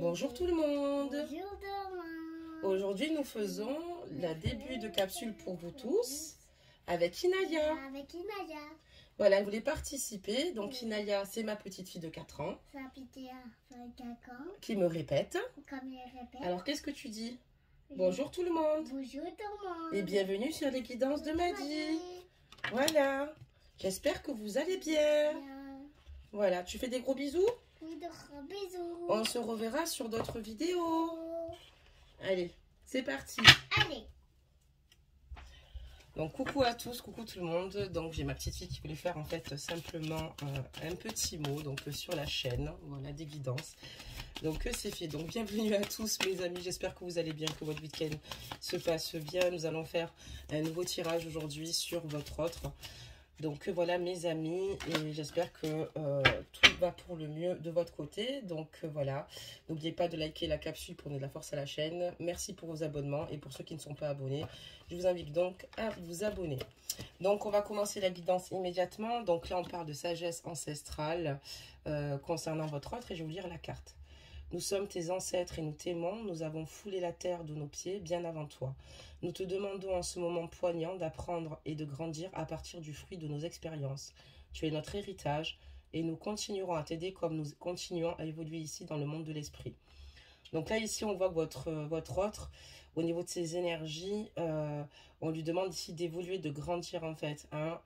Bonjour tout le monde. Bonjour tout le monde. Aujourd'hui nous faisons la début de capsule pour vous tous avec Inaya. Avec Inaya. Voilà, elle voulait participer. Donc Inaya, c'est ma petite fille de 4 ans Ça a pété à 4 ans. qui me répète. Comme il répète. Alors qu'est-ce que tu dis? Bonjour tout le monde. Bonjour tout le monde. Et bienvenue sur les guidances de Maddy. Voilà. J'espère que vous allez bien. Voilà, tu fais des gros bisous? Oui, de gros bisous. On se reverra sur d'autres vidéos. Allez, c'est parti. Allez. Donc coucou à tous, coucou tout le monde. Donc j'ai ma petite fille qui voulait faire en fait simplement un petit mot donc sur la chaîne, voilà, des guidances. Donc c'est fait. Donc bienvenue à tous mes amis, j'espère que vous allez bien, que votre week-end se passe bien. Nous allons faire un nouveau tirage aujourd'hui sur votre autre. Donc voilà mes amis, et j'espère que tout va pour le mieux de votre côté. Donc voilà, n'oubliez pas de liker la capsule pour donner de la force à la chaîne. Merci pour vos abonnements, et pour ceux qui ne sont pas abonnés, je vous invite donc à vous abonner. Donc on va commencer la guidance immédiatement. Donc là on parle de sagesse ancestrale concernant votre autre, et je vais vous lire la carte. Nous sommes tes ancêtres et nous t'aimons, nous avons foulé la terre de nos pieds bien avant toi. Nous te demandons en ce moment poignant d'apprendre et de grandir à partir du fruit de nos expériences. Tu es notre héritage et nous continuerons à t'aider comme nous continuons à évoluer ici dans le monde de l'esprit. Donc là, ici, on voit que votre autre, au niveau de ses énergies, on lui demande ici d'évoluer, de grandir en fait, hein,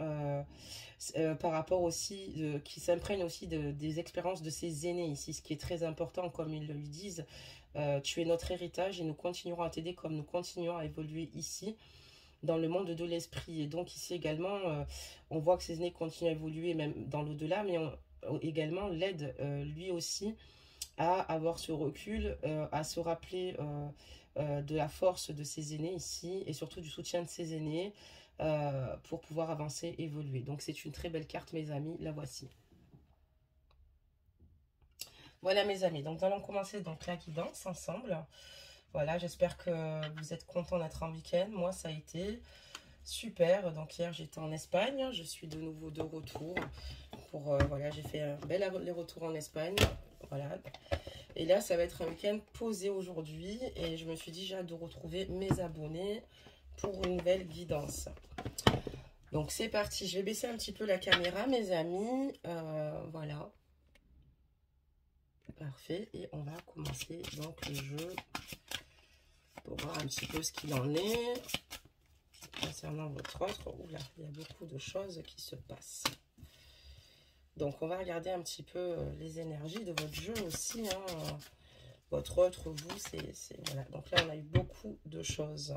par rapport aussi, qui s'imprègne aussi des expériences de ses aînés ici, ce qui est très important, comme ils le lui disent. Tu es notre héritage et nous continuerons à t'aider comme nous continuons à évoluer ici, dans le monde de l'esprit. Et donc ici également, on voit que ses aînés continuent à évoluer même dans l'au-delà, mais également l'aide lui aussi à avoir ce recul, à se rappeler de la force de ses aînés ici, et surtout du soutien de ses aînés pour pouvoir avancer, évoluer. Donc c'est une très belle carte mes amis, la voici. Voilà mes amis, donc nous allons commencer donc la guidance ensemble. Voilà, j'espère que vous êtes contents d'être en week-end. Moi ça a été super. Donc hier j'étais en Espagne, je suis de nouveau de retour pour voilà, j'ai fait un bel aller-retour en Espagne. Voilà, et là ça va être un week-end posé aujourd'hui, et je me suis dit j'ai hâte de retrouver mes abonnés pour une nouvelle guidance. Donc c'est parti, je vais baisser un petit peu la caméra mes amis, voilà, parfait, et on va commencer donc le jeu pour voir un petit peu ce qu'il en est concernant votre autre. Oula, il y a beaucoup de choses qui se passent. Donc, on va regarder un petit peu les énergies de votre jeu aussi. Hein. Votre autre, vous, c'est... Voilà. Donc là, on a eu beaucoup de choses.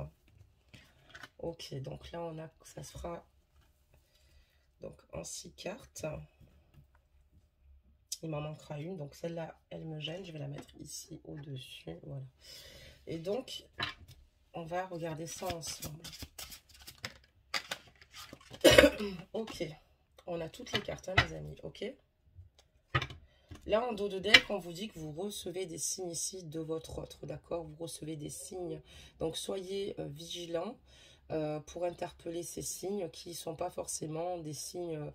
Ok, donc là, ça se fera donc, en 6 cartes. Il m'en manquera une. Donc, celle-là, elle me gêne. Je vais la mettre ici, au-dessus. Voilà. Et donc, on va regarder ça ensemble. Ok. On a toutes les cartes, hein, mes amis, ok? Là, en dos de deck, on vous dit que vous recevez des signes ici de votre autre, d'accord? Vous recevez des signes. Donc, soyez vigilants pour interpeller ces signes qui ne sont pas forcément des signes,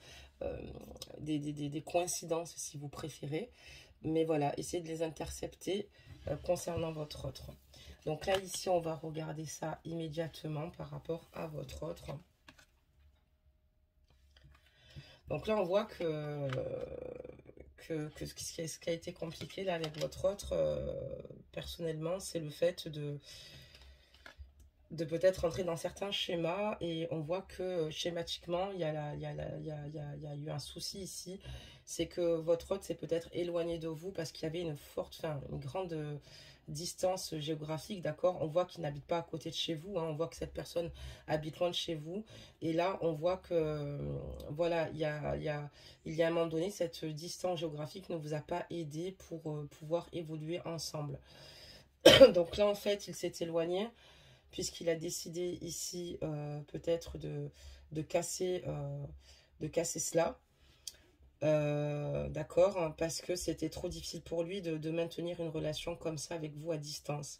des coïncidences, si vous préférez. Mais voilà, essayez de les intercepter concernant votre autre. Donc là, ici, on va regarder ça immédiatement par rapport à votre autre. Donc là, on voit que ce qui a été compliqué là avec votre autre, personnellement, c'est le fait de peut-être rentrer dans certains schémas, et on voit que schématiquement, il y a eu un souci ici. C'est que votre autre s'est peut-être éloigné de vous parce qu'il y avait une grande distance géographique, d'accord? On voit qu'il n'habite pas à côté de chez vous, hein. On voit que cette personne habite loin de chez vous, et là on voit que voilà, il y a un moment donné, cette distance géographique ne vous a pas aidé pour pouvoir évoluer ensemble. Donc là en fait il s'est éloigné puisqu'il a décidé ici peut-être de casser cela. D'accord, hein, parce que c'était trop difficile pour lui de maintenir une relation comme ça avec vous à distance.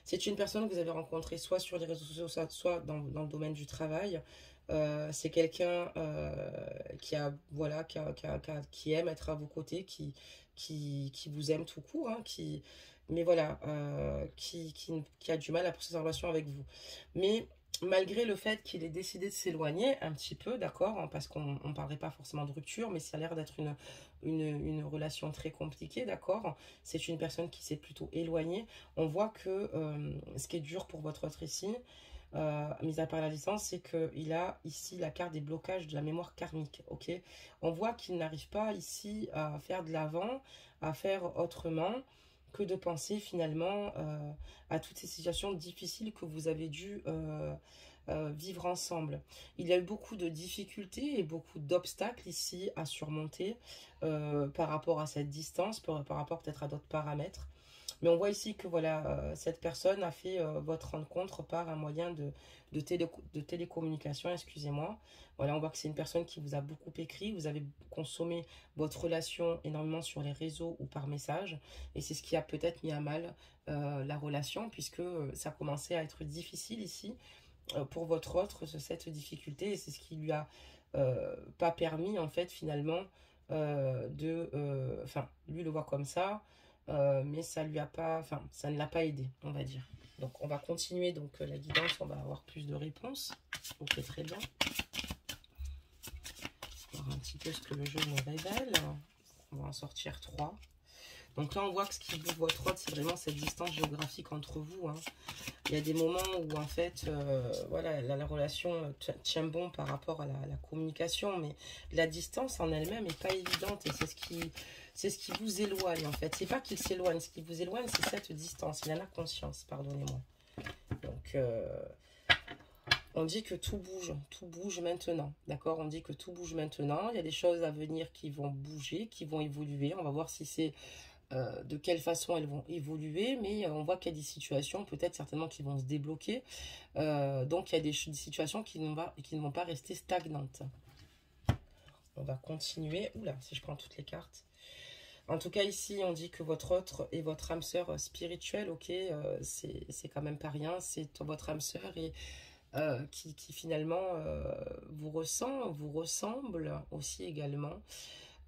C'est une personne que vous avez rencontrée soit sur les réseaux sociaux, soit dans le domaine du travail. C'est quelqu'un qui aime être à vos côtés, qui qui vous aime tout court, hein, mais voilà, qui a du mal à poursuivre sa relation avec vous. Mais malgré le fait qu'il ait décidé de s'éloigner un petit peu, d'accord, hein, parce qu'on ne parlerait pas forcément de rupture, mais ça a l'air d'être une relation très compliquée, d'accord. C'est une personne qui s'est plutôt éloignée. On voit que ce qui est dur pour votre autre ici, mis à part la distance, c'est qu'il a ici la carte des blocages de la mémoire karmique, ok. On voit qu'il n'arrive pas ici à faire de l'avant, à faire autrement que de penser finalement à toutes ces situations difficiles que vous avez dû vivre ensemble. Il y a eu beaucoup de difficultés et beaucoup d'obstacles ici à surmonter par rapport à cette distance, par rapport peut-être à d'autres paramètres. Mais on voit ici que voilà, cette personne a fait votre rencontre par un moyen de télécommunication, excusez-moi. Voilà, on voit que c'est une personne qui vous a beaucoup écrit, vous avez consommé votre relation énormément sur les réseaux ou par message, et c'est ce qui a peut-être mis à mal la relation, puisque ça commençait à être difficile ici pour votre autre, cette difficulté, et c'est ce qui lui a pas permis, en fait, finalement, enfin, lui le voit comme ça, mais ça lui a pas, enfin, ça ne l'a pas aidé, on va dire. Donc, on va continuer donc la guidance, on va avoir plus de réponses. Ok, très bien. On va voir un petit peu ce que le jeu nous révèle. On va en sortir 3. Donc là, on voit que ce qui bouge votre autre, c'est vraiment cette distance géographique entre vous, hein. Il y a des moments où, en fait, voilà, la relation tient bon par rapport à la communication, mais la distance en elle-même n'est pas évidente, et c'est ce qui vous éloigne, en fait. C'est pas qu'il s'éloigne, ce qui vous éloigne, c'est cette distance. Il en a conscience, pardonnez-moi. Donc, on dit que tout bouge maintenant, d'accord? On dit que tout bouge maintenant. Il y a des choses à venir qui vont bouger, qui vont évoluer. On va voir si c'est de quelle façon elles vont évoluer, mais on voit qu'il y a des situations peut-être certainement qui vont se débloquer, donc il y a des situations qui ne vont pas rester stagnantes. On va continuer. Oula, si je prends toutes les cartes. En tout cas, ici, on dit que votre autre est votre âme sœur spirituelle, ok, c'est quand même pas rien, c'est votre âme sœur et qui finalement vous ressent, vous ressemble aussi également.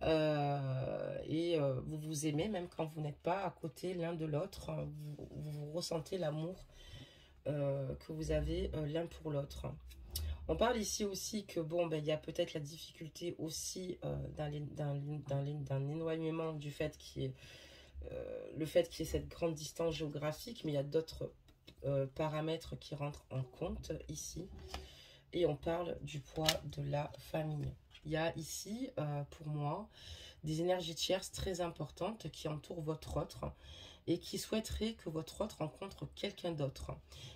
Vous vous aimez même quand vous n'êtes pas à côté l'un de l'autre, vous ressentez l'amour que vous avez l'un pour l'autre. On parle ici aussi que bon, ben, il y a peut-être la difficulté aussi d'un éloignement du fait qu'il y ait le fait qu'il y ait cette grande distance géographique, mais il y a d'autres paramètres qui rentrent en compte ici. Et on parle du poids de la famille. Il y a ici, pour moi, des énergies tierces très importantes qui entourent votre autre et qui souhaiteraient que votre autre rencontre quelqu'un d'autre.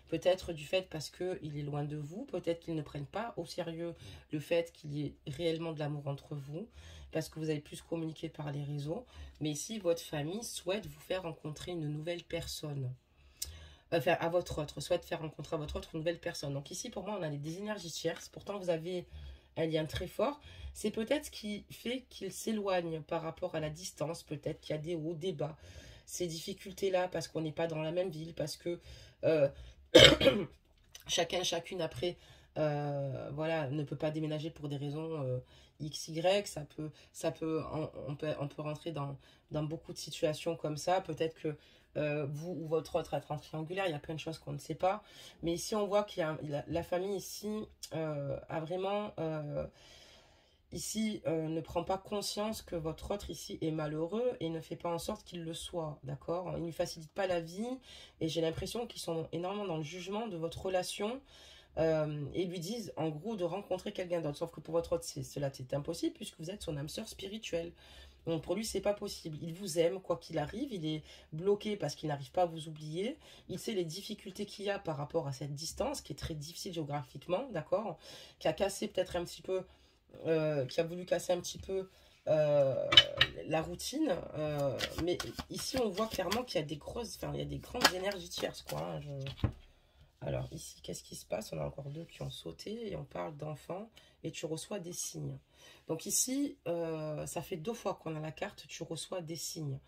Peut-être du fait parce qu'il est loin de vous, peut-être qu'ils ne prennent pas au sérieux le fait qu'il y ait réellement de l'amour entre vous, parce que vous avez plus communiqué par les réseaux. Mais ici, votre famille souhaite vous faire rencontrer une nouvelle personne. Enfin, à votre autre, souhaite faire rencontrer à votre autre une nouvelle personne. Donc ici, pour moi, on a des énergies tierces. Pourtant, vous avez un lien très fort. C'est peut-être ce qui fait qu'il s'éloigne par rapport à la distance. Peut-être qu'il y a des hauts, des bas. Ces difficultés-là, parce qu'on n'est pas dans la même ville, parce que chacune après, voilà, ne peut pas déménager pour des raisons X, Y. On peut rentrer dans beaucoup de situations comme ça. Peut-être que vous ou votre autre être en triangulaire, il y a plein de choses qu'on ne sait pas. Mais ici, on voit qu'il y a la famille ici a vraiment ici ne prend pas conscience que votre autre ici est malheureux et ne fait pas en sorte qu'il le soit, d'accord? Il ne lui facilite pas la vie et j'ai l'impression qu'ils sont énormément dans le jugement de votre relation et lui disent en gros de rencontrer quelqu'un d'autre. Sauf que pour votre autre, cela c'est impossible puisque vous êtes son âme sœur spirituelle. Donc pour lui, c'est pas possible. Il vous aime, quoi qu'il arrive. Il est bloqué parce qu'il n'arrive pas à vous oublier. Il sait les difficultés qu'il y a par rapport à cette distance, qui est très difficile géographiquement, d'accord? Qui a cassé peut-être un petit peu, qui a voulu casser un petit peu la routine. Mais ici, on voit clairement qu'il y a des grosses, enfin, il y a des grandes énergies tierces, quoi. Hein, Alors ici, qu'est-ce qui se passe? On a encore 2 qui ont sauté et on parle d'enfants et tu reçois des signes. Donc ici, ça fait 2 fois qu'on a la carte, tu reçois des signes.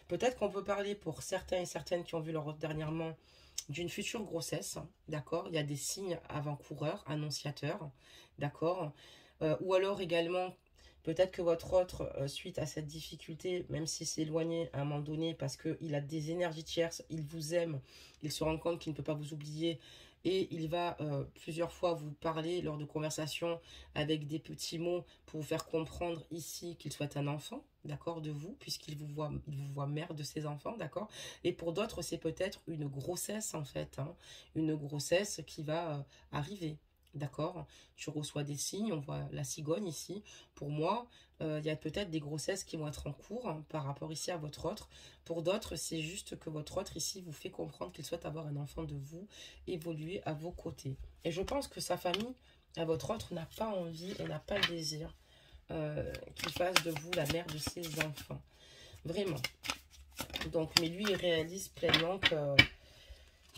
Peut-être qu'on peut parler pour certains et certaines qui ont vu leur dernièrement d'une future grossesse, d'accord? Il y a des signes avant-coureurs, annonciateurs, d'accord? Ou alors également Peut-être que votre autre, suite à cette difficulté, même s'il s'est éloigné à un moment donné parce qu'il a des énergies tierces, il vous aime, il se rend compte qu'il ne peut pas vous oublier et il va plusieurs fois vous parler lors de conversations avec des petits mots pour vous faire comprendre ici qu'il souhaite un enfant, d'accord, de vous, puisqu'il il vous voit mère de ses enfants, d'accord. Et pour d'autres, c'est peut-être une grossesse en fait, hein, une grossesse qui va arriver. D'accord, tu reçois des signes, on voit la cigogne ici. Pour moi, il y a peut-être des grossesses qui vont être en cours hein, par rapport ici à votre autre. Pour d'autres, c'est juste que votre autre ici vous fait comprendre qu'il souhaite avoir un enfant de vous, évoluer à vos côtés. Et je pense que sa famille, à votre autre, n'a pas envie et n'a pas le désir qu'il fasse de vous la mère de ses enfants. Vraiment. Donc, mais lui, il réalise pleinement que...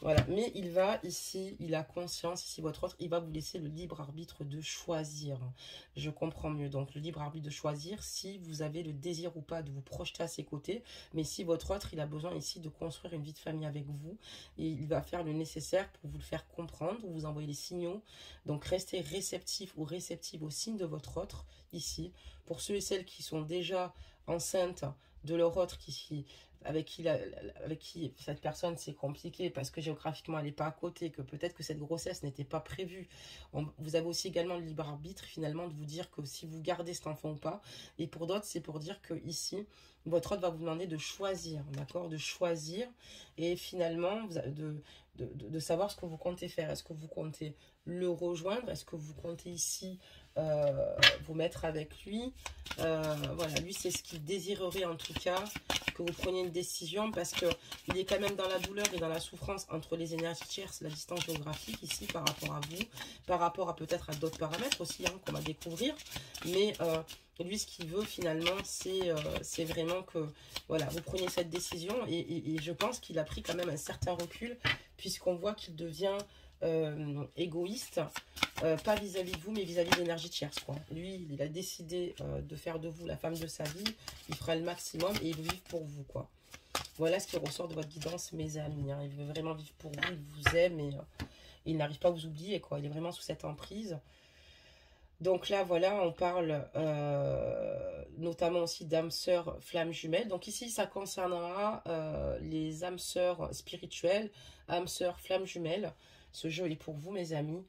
Voilà, mais il va ici, il a conscience, ici votre autre, il va vous laisser le libre arbitre de choisir. Je comprends mieux, donc le libre arbitre de choisir si vous avez le désir ou pas de vous projeter à ses côtés, mais si votre autre, il a besoin ici de construire une vie de famille avec vous, et il va faire le nécessaire pour vous le faire comprendre, vous envoyer les signaux, donc restez réceptif ou réceptive aux signes de votre autre, ici, pour ceux et celles qui sont déjà enceintes de leur autre, avec qui cette personne c'est compliqué parce que géographiquement elle n'est pas à côté, que peut-être que cette grossesse n'était pas prévue. Vous avez aussi également le libre arbitre finalement de vous dire que si vous gardez cet enfant ou pas. Et pour d'autres, c'est pour dire que ici, votre autre va vous demander de choisir, d'accord, de choisir et finalement de savoir ce que vous comptez faire. Est-ce que vous comptez le rejoindre? Est-ce que vous comptez ici vous mettre avec lui? Voilà, lui c'est ce qu'il désirerait en tout cas, que vous preniez une décision parce que il est quand même dans la douleur et dans la souffrance entre les énergies tierces, la distance géographique ici par rapport à vous, par rapport à peut-être à d'autres paramètres aussi hein, qu'on va découvrir, mais lui ce qu'il veut finalement c'est vraiment que voilà, vous preniez cette décision et je pense qu'il a pris quand même un certain recul puisqu'on voit qu'il devient égoïste, pas vis-à-vis de vous mais vis-à-vis de l'énergie tierce quoi. Lui il a décidé de faire de vous la femme de sa vie, il fera le maximum et il veut vivre pour vous quoi. Voilà ce qui ressort de votre guidance mes amis hein. Il veut vraiment vivre pour vous, il vous aime et il n'arrive pas à vous oublier quoi, il est vraiment sous cette emprise. Donc là voilà on parle notamment aussi d'âmes sœurs flammes jumelles. Donc ici ça concernera les âmes sœurs spirituelles, âmes sœurs flammes jumelles. Ce jeu est pour vous mes amis,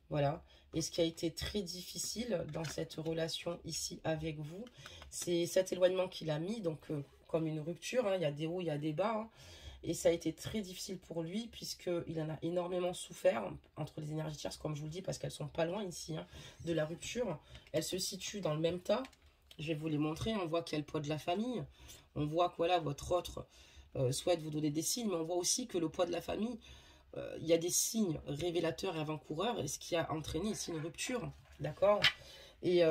voilà. Et ce qui a été très difficile dans cette relation ici avec vous, c'est cet éloignement qu'il a mis, donc comme une rupture, hein, il y a des hauts, il y a des bas, hein, et ça a été très difficile pour lui, puisqu'il en a énormément souffert entre les énergies tierces, comme je vous le dis, parce qu'elles sont pas loin ici, hein, de la rupture. Elles se situent dans le même tas, je vais vous les montrer, on voit qu'il y a le poids de la famille, on voit que voilà, votre autre souhaite vous donner des signes, mais on voit aussi que le poids de la famille, il y a des signes révélateurs et avant-coureurs, et ce qui a entraîné ici une rupture, d'accord? Et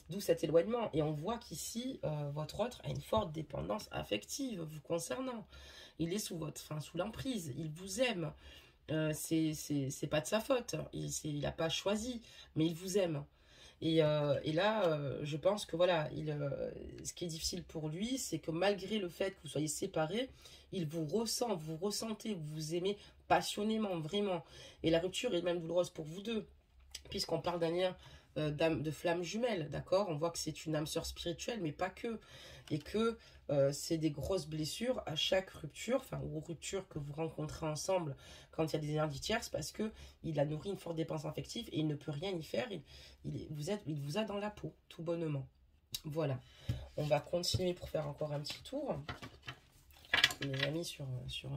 d'où cet éloignement. Et on voit qu'ici, votre autre a une forte dépendance affective vous concernant. Il est sous sous l'emprise, il vous aime. C'est pas de sa faute, il n'a pas choisi, mais il vous aime. Et là, je pense que voilà, ce qui est difficile pour lui, c'est que malgré le fait que vous soyez séparés, il vous ressent, vous ressentez, vous vous aimez passionnément, vraiment. Et la rupture est même douloureuse pour vous deux, puisqu'on parle d'un lien de flamme jumelle, d'accord? On voit que c'est une âme sœur spirituelle, mais pas que. Et que c'est des grosses blessures à chaque rupture, enfin, ou rupture que vous rencontrez ensemble quand il y a des énergies tierces, parce que il a nourri une forte dépendance affective et il ne peut rien y faire. Il vous a dans la peau, tout bonnement. Voilà. On va continuer pour faire encore un petit tour, mes amis, sur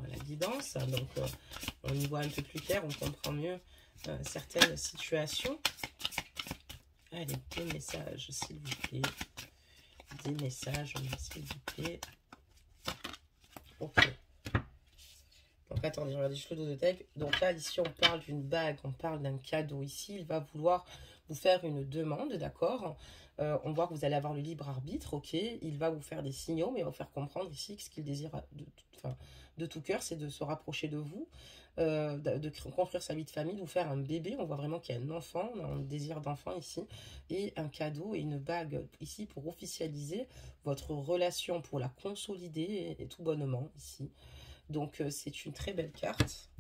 la guidance. Donc, on y voit un peu plus clair, on comprend mieux certaines situations. Allez, des messages, s'il vous plaît. Des messages, s'il vous plaît. Ok. Donc, attendez, je regarde juste le dos de deck. Donc là, ici, on parle d'une bague, on parle d'un cadeau. Ici, il va vouloir vous faire une demande, d'accord? On voit que vous allez avoir le libre arbitre, ok? Il va vous faire des signaux, mais il va vous faire comprendre ici que ce qu'il désire de tout cœur, c'est de se rapprocher de vous, de construire sa vie de famille, de vous faire un bébé. On voit vraiment qu'il y a un enfant, on a un désir d'enfant ici, et un cadeau et une bague ici pour officialiser votre relation, pour la consolider et tout bonnement ici. Donc, c'est une très belle carte.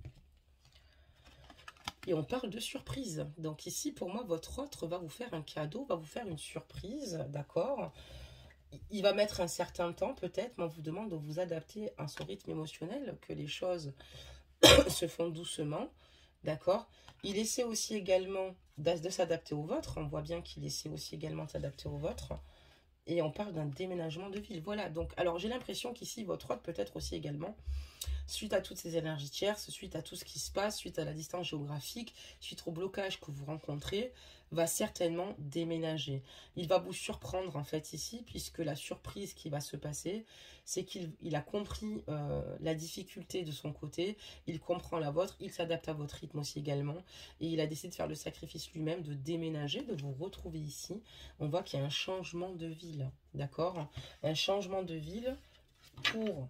Et on parle de surprise. Donc ici, pour moi, votre autre va vous faire un cadeau, va vous faire une surprise, d'accord? Il va mettre un certain temps peut-être, mais on vous demande de vous adapter à son rythme émotionnel, que les choses se font doucement, d'accord? Il essaie aussi également de s'adapter au vôtre. On voit bien qu'il essaie aussi également de s'adapter au vôtre. Et on parle d'un déménagement de ville. Voilà, donc, alors j'ai l'impression qu'ici, votre hôte peut-être aussi également, suite à toutes ces énergies tierces, suite à tout ce qui se passe, suite à la distance géographique, suite au blocage que vous rencontrez, va certainement déménager. Il va vous surprendre en fait ici, puisque la surprise qui va se passer, c'est qu'il a compris la difficulté de son côté, il comprend la vôtre, il s'adapte à votre rythme aussi également, et il a décidé de faire le sacrifice lui-même, de déménager, de vous retrouver ici. On voit qu'il y a un changement de ville, d'accord? Un changement de ville pour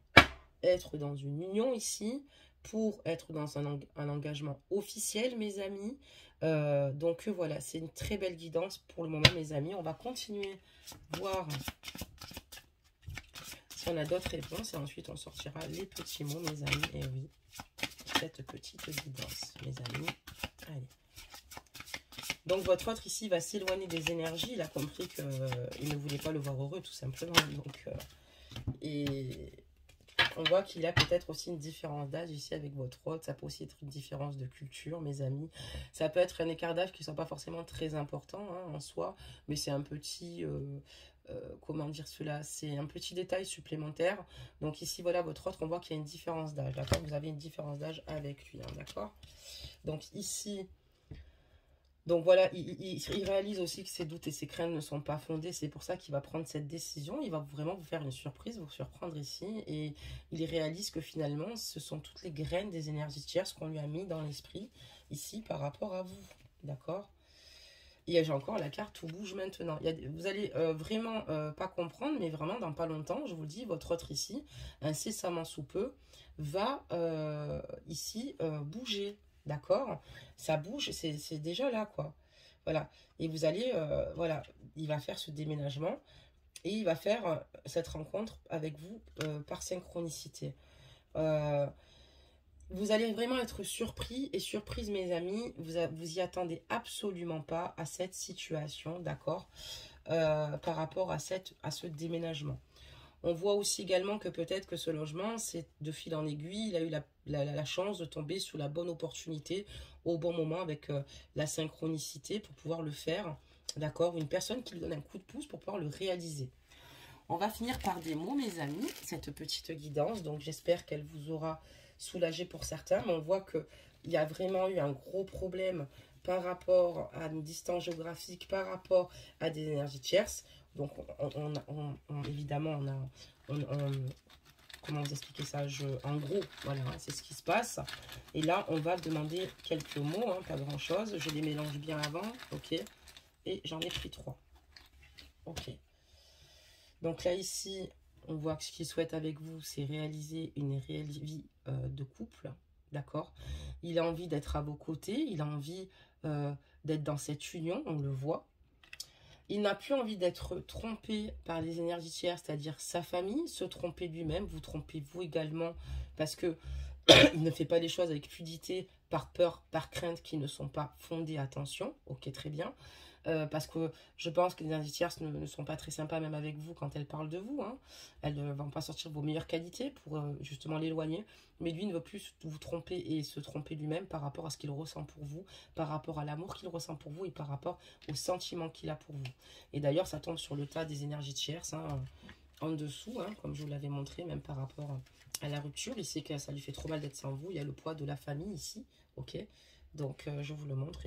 être dans une union ici, pour être dans un engagement officiel, mes amis. Donc voilà, c'est une très belle guidance pour le moment, mes amis. On va continuer voir si on a d'autres réponses et ensuite on sortira les petits mots, mes amis. Et oui, cette petite guidance, mes amis. Allez. Donc votre autre ici va s'éloigner des énergies. Il a compris qu'il ne voulait pas le voir heureux, tout simplement. Donc, et on voit qu'il a peut-être aussi une différence d'âge ici avec votre autre. Ça peut aussi être une différence de culture, mes amis. Ça peut être un écart d'âge qui ne soit pas forcément très important hein, en soi, mais c'est un petit... comment dire cela? C'est un petit détail supplémentaire. Donc ici, voilà, votre autre, on voit qu'il y a une différence d'âge, d'accord? Vous avez une différence d'âge avec lui, hein, d'accord? Donc ici... Donc voilà, il réalise aussi que ses doutes et ses craintes ne sont pas fondés. C'est pour ça qu'il va prendre cette décision. Il va vraiment vous faire une surprise, vous surprendre ici. Et il réalise que finalement, ce sont toutes les graines des énergies tierces qu'on lui a mis dans l'esprit ici par rapport à vous. D'accord? Et j'ai encore la carte « Tout bouge maintenant ». Vous allez vraiment pas comprendre, mais vraiment dans pas longtemps, je vous le dis, votre autre ici, incessamment sous peu, va ici bouger. D'accord? Ça bouge, c'est déjà là, quoi. Voilà. Et vous allez, voilà, il va faire ce déménagement et il va faire cette rencontre avec vous par synchronicité. Vous allez vraiment être surpris et surprise, mes amis. Vous y attendez absolument pas à cette situation, d'accord? Par rapport à ce déménagement. On voit aussi également que peut-être que ce logement, c'est de fil en aiguille, il a eu la chance de tomber sous la bonne opportunité au bon moment avec la synchronicité pour pouvoir le faire. D'accord? Une personne qui lui donne un coup de pouce pour pouvoir le réaliser. On va finir par des mots, mes amis, cette petite guidance. Donc, j'espère qu'elle vous aura soulagé pour certains. Mais on voit qu'il y a vraiment eu un gros problème par rapport à une distance géographique, par rapport à des énergies tierces. Donc, évidemment, comment vous expliquer ça? En gros, voilà, c'est ce qui se passe. Et là, on va demander quelques mots, hein, pas grand-chose. Je les mélange bien avant, ok? Et j'en ai pris 3. Ok. Donc là, ici, on voit que ce qu'il souhaite avec vous, c'est réaliser une réelle vie de couple, d'accord? Il a envie d'être à vos côtés, il a envie d'être dans cette union, on le voit. Il n'a plus envie d'être trompé par les énergies tierces, c'est-à-dire sa famille, se tromper lui-même, vous trompez vous également, parce que il ne fait pas les choses avec fluidité, par peur, par crainte qui ne sont pas fondées, attention, ok, très bien. Parce que je pense que les énergies tierces ne sont pas très sympas même avec vous quand elles parlent de vous. Hein. Elles ne vont pas sortir vos meilleures qualités pour justement l'éloigner. Mais lui ne veut plus vous tromper et se tromper lui-même par rapport à ce qu'il ressent pour vous, par rapport à l'amour qu'il ressent pour vous et par rapport aux sentiments qu'il a pour vous. Et d'ailleurs, ça tombe sur le tas des énergies tierces, hein, en dessous, hein, comme je vous l'avais montré, même par rapport à la rupture. Il sait que ça lui fait trop mal d'être sans vous. Il y a le poids de la famille ici. Ok. Donc, je vous le montre.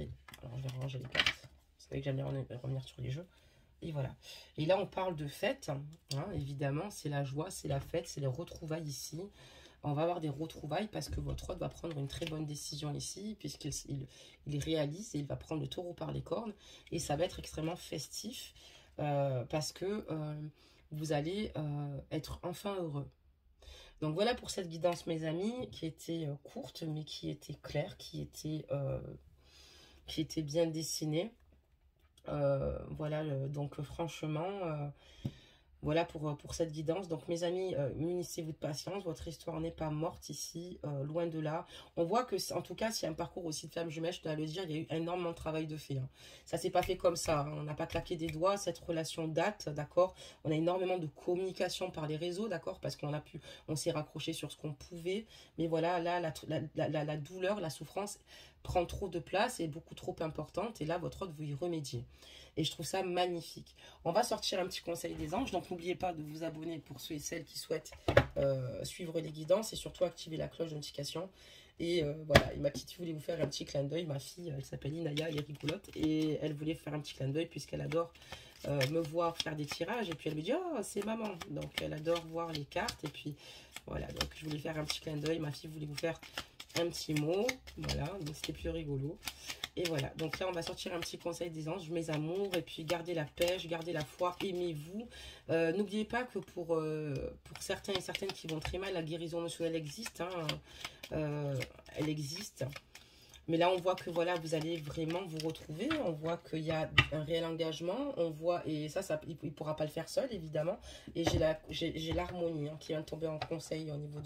Alors, je vais ranger les cartes. C'est vrai que j'aime bien revenir sur les jeux. Et voilà. Et là, on parle de fête. Hein, évidemment, c'est la joie, c'est la fête, c'est les retrouvailles ici. On va avoir des retrouvailles parce que votre hôte va prendre une très bonne décision ici, puisqu'il réalise et il va prendre le taureau par les cornes. Et ça va être extrêmement festif parce que vous allez être enfin heureux. Donc voilà pour cette guidance, mes amis, qui était courte, mais qui était claire, qui était bien dessinée. Voilà, donc franchement, Voilà pour cette guidance. Donc mes amis, munissez-vous de patience. Votre histoire n'est pas morte ici, loin de là. On voit que, en tout cas, s'il y a un parcours aussi de femme jumelle, je dois le dire, il y a eu énormément de travail de fait. Hein. Ça s'est pas fait comme ça. Hein. On n'a pas claqué des doigts. Cette relation date, d'accord. On a énormément de communication par les réseaux, d'accord, parce on s'est raccroché sur ce qu'on pouvait. Mais voilà, là, la douleur, la souffrance prend trop de place et est beaucoup trop importante. Et là, votre hôte, vous y remédiez. Et je trouve ça magnifique. On va sortir un petit conseil des anges. Donc, n'oubliez pas de vous abonner pour ceux et celles qui souhaitent suivre les guidances et surtout activer la cloche de notification. Et voilà, et ma petite fille voulait vous faire un petit clin d'œil. Ma fille, elle s'appelle Inaya, elle est rigolote. Et elle voulait faire un petit clin d'œil puisqu'elle adore me voir faire des tirages. Et puis, elle me dit, oh, c'est maman. Donc, elle adore voir les cartes. Et puis, voilà, donc je voulais faire un petit clin d'œil. Ma fille voulait vous faire un petit mot. Voilà, donc c'était plus rigolo. Et voilà, donc là, on va sortir un petit conseil des anges, mes amours, et puis gardez la pêche, gardez la foi, aimez-vous. N'oubliez pas que pour certains et certaines qui vont très mal, la guérison émotionnelle existe, hein, elle existe. Mais là, on voit que voilà, vous allez vraiment vous retrouver, on voit qu'il y a un réel engagement, on voit, et ça il ne pourra pas le faire seul, évidemment. Et j'ai l'harmonie hein, qui vient de tomber en conseil au niveau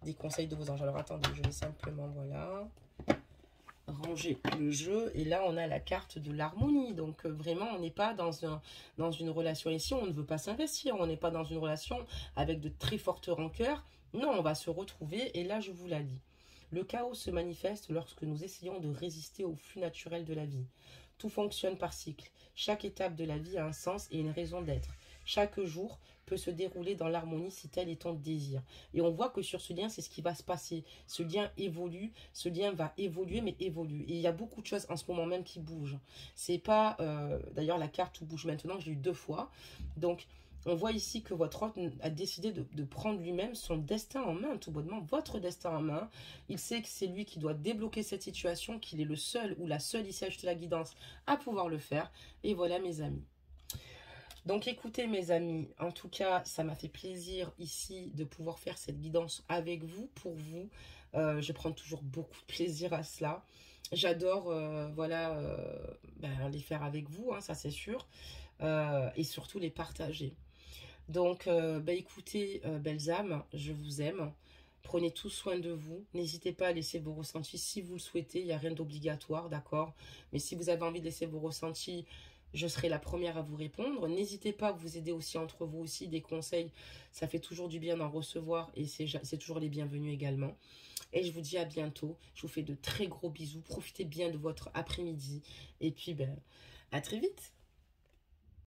des conseils de vos anges. Alors, attendez, je vais simplement, voilà... ranger le jeu et là on a la carte de l'harmonie donc vraiment on n'est pas dans une relation ici, on ne veut pas s'investir, on n'est pas dans une relation avec de très fortes rancœurs, non, on va se retrouver et là je vous la lis. Le chaos se manifeste lorsque nous essayons de résister au flux naturel de la vie. Tout fonctionne par cycle, chaque étape de la vie a un sens et une raison d'être. Chaque jour peut se dérouler dans l'harmonie si tel est ton désir. Et on voit que sur ce lien, c'est ce qui va se passer. Ce lien évolue, ce lien va évoluer, mais évolue. Et il y a beaucoup de choses en ce moment même qui bougent. C'est pas, d'ailleurs, la carte où bouge maintenant, j'ai eu 2 fois. Donc, on voit ici que votre hôte a décidé de prendre lui-même son destin en main, tout bonnement, votre destin en main. Il sait que c'est lui qui doit débloquer cette situation, qu'il est le seul ou la seule ici à ajouter la guidance à pouvoir le faire. Et voilà mes amis. Donc écoutez mes amis, en tout cas ça m'a fait plaisir ici de pouvoir faire cette guidance avec vous, pour vous. Je prends toujours beaucoup de plaisir à cela. J'adore voilà, les faire avec vous, hein, ça c'est sûr. Et surtout les partager. Donc écoutez, belles âmes, je vous aime. Prenez tout soin de vous. N'hésitez pas à laisser vos ressentis si vous le souhaitez. Il n'y a rien d'obligatoire, d'accord? Mais si vous avez envie de laisser vos ressentis, je serai la première à vous répondre. N'hésitez pas à vous aider aussi entre vous aussi. Des conseils, ça fait toujours du bien d'en recevoir. Et c'est toujours les bienvenus également. Et je vous dis à bientôt. Je vous fais de très gros bisous. Profitez bien de votre après-midi. Et puis, à très vite.